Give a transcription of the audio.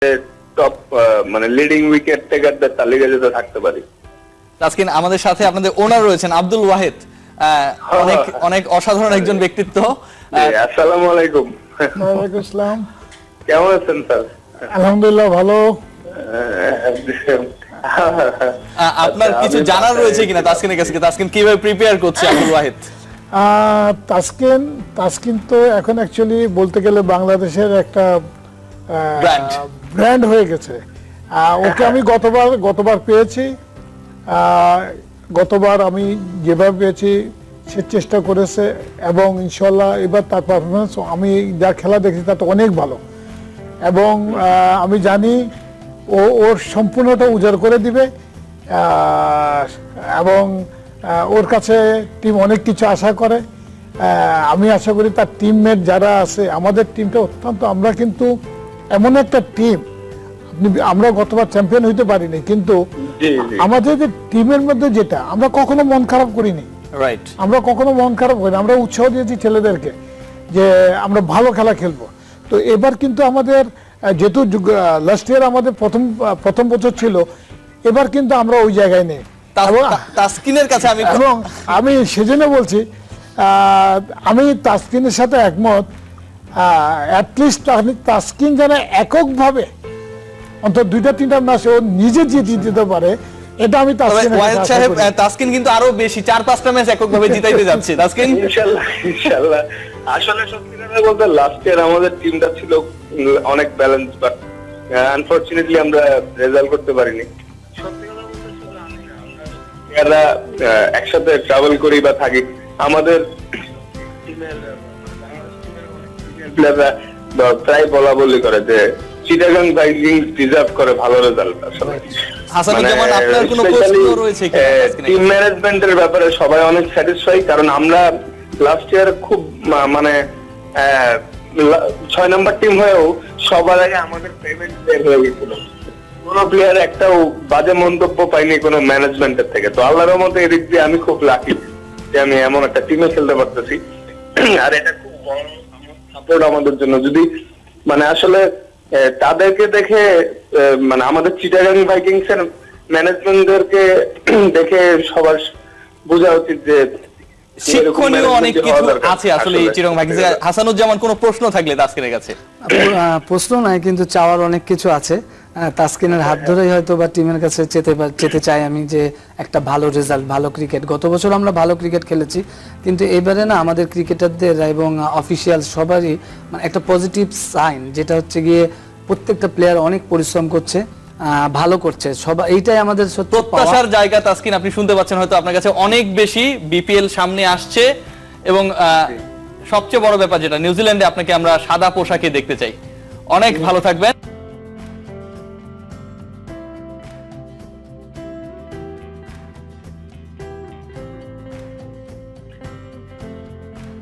Top মানে leading wicket টেকারদের তালিকায় যদি থাকতে পারি। তাসকিন, আমাদের সাথে আপনাদের ওনার রয়েছেন আব্দুল ওয়াহিদ, অনেক অনেক অসাধারণ একজন ব্যক্তিত্ব। আসসালামু আলাইকুম। ওয়ালাইকুম আসসালাম। কেমন আছেন স্যার? আলহামদুলিল্লাহ ভালো। আপনার কিছু জানার রয়েছে কিনা তাসকিনের কাছে? তাসকিন কিভাবে প্রিপেয়ার করছে আব্দুল ওয়াহিদ? তাসকিন তো এখন অ্যাকচুয়ালি বলতে গেলে বাংলাদেশের একটা ব্র্যান্ড হয়ে গেছে। ওকে আমি গতবার পেয়েছি। গতবার আমি যেভাবে পেয়েছি সে চেষ্টা করেছে এবং ইনশাল্লাহ এবার তার পারফরমেন্স আমি যা খেলা দেখেছি তাতে অনেক ভালো এবং আমি জানি ও ওর সম্পূর্ণটা উজাড় করে দিবে এবং ওর কাছে টিম অনেক কিছু আশা করে। আমি আশা করি তার টিমমেট যারা আছে, আমাদের টিমটা অত্যন্ত, আমরা কিন্তু এমন একটা টিম, আমরা গতবার চ্যাম্পিয়ন হইতে পারিনি কিন্তু আমাদের যে টিমের মধ্যে যেটা আমরা কখনো মন খারাপ করিনি। রাইট, আমরা কখনো মন খারাপ করিনি, আমরা উৎসাহ দিয়েছি ছেলেদেরকে যে আমরা ভালো খেলা খেলবো। তো এবার কিন্তু আমাদের যেহেতু লাস্ট ইয়ার আমাদের প্রথম বছর ছিল, এবার কিন্তু আমরা ওই জায়গায় নেই। তাসকিনের কাছে আমি সেজন্য বলছি, আমি তাসকিনের সাথে একমত। অ্যাটলিস্ট তাসকিন যেন এককভাবে অন্তত 2-3টা ম্যাচ ও নিজে জিতিয়ে দিতে পারে, এটা আমি তাসকিন কিন্তু আরো বেশি 4-5টা ম্যাচ এককভাবে জিতাইতে যাচ্ছে তাসকিন। ইনশাআল্লাহ। আসলে সত্যি কথা বলতে লাস্ট ইয়ার আমাদের টিমটা ছিল অনেক ব্যালেন্স, বাট আনফরচুনেটলি আমরা রেজাল্ট করতে পারিনি। সত্যি কথা বলতে শুধু আমি না, আমরা একসাথে ট্রাভেল করি বা থাকি, আমাদের টিমের প্লেয়াররা প্রায় বলা বলি করে যে চিটাগাং ভাইকিংস ডিজার্ভ করে ভালো রেজাল্ট। আসলে হাসানুজ্জামান, আপনার কোনো প্রশ্ন রয়েছে কি? টিম ম্যানেজমেন্টের ব্যাপারে সবাই অনেক স্যাটিসফাই, কারণ আমরা লাস্ট ইয়ার খুব মানে 6 নাম্বার টিম হয়েও সবার আগে আমাদের পেমেন্ট বের হয়ে গেছিল। কোনো প্লেয়ার একটাও বাজে মন্তব্য পাইনি কোনো ম্যানেজমেন্টের থেকে। তো আল্লাহর রহমতে এদিক দিয়ে আমি খুব লাকি যে আমি এমন একটা টিমে খেলতে পারতেছি। আর এটা খুব বড় সাপোর্ট আমাদের জন্য। যদি মানে আসলে তাদেরকে দেখে মানে আমাদের চিটাগাং ভাইকিংস এর ম্যানেজমেন্টদেরকে দেখে সবার বোঝা উচিত যে শিক্ষণীয় অনেক কিছু আছে আসলে চিটাগাং ভাইকিংস। হাসানুজ্জামান, কোনো প্রশ্ন থাকলে তাসকিনের কাছে? প্রশ্ন নাই, কিন্তু চাওয়ার অনেক কিছু আছে। তাসকিনের হাত ধরেই হয়তো বা টিমের কাছে যেতে চাই আমি, যে একটা ভালো রেজাল্ট, ভালো ক্রিকেট। গত বছর আমরা ভালো ক্রিকেট খেলেছি, কিন্তু এবারে না আমাদের ক্রিকেটারদের এবং অফিসিয়াল সবারই মানে একটা পজিটিভ সাইন, যেটা হচ্ছে গিয়ে প্রত্যেকটা প্লেয়ার অনেক পরিশ্রম করছে, ভালো করছে সবাই, এইটাই আমাদের প্রত্যাশার জায়গা। তাসকিন, আপনি শুনতে পাচ্ছেন হয়তো আপনার কাছে অনেক বেশি বিপিএল সামনে আসছে এবং সবচেয়ে বড় ব্যাপার যেটা, নিউজিল্যান্ডে আপনাকে আমরা সাদা পোশাকে দেখতে চাই। অনেক ভালো থাকবেন।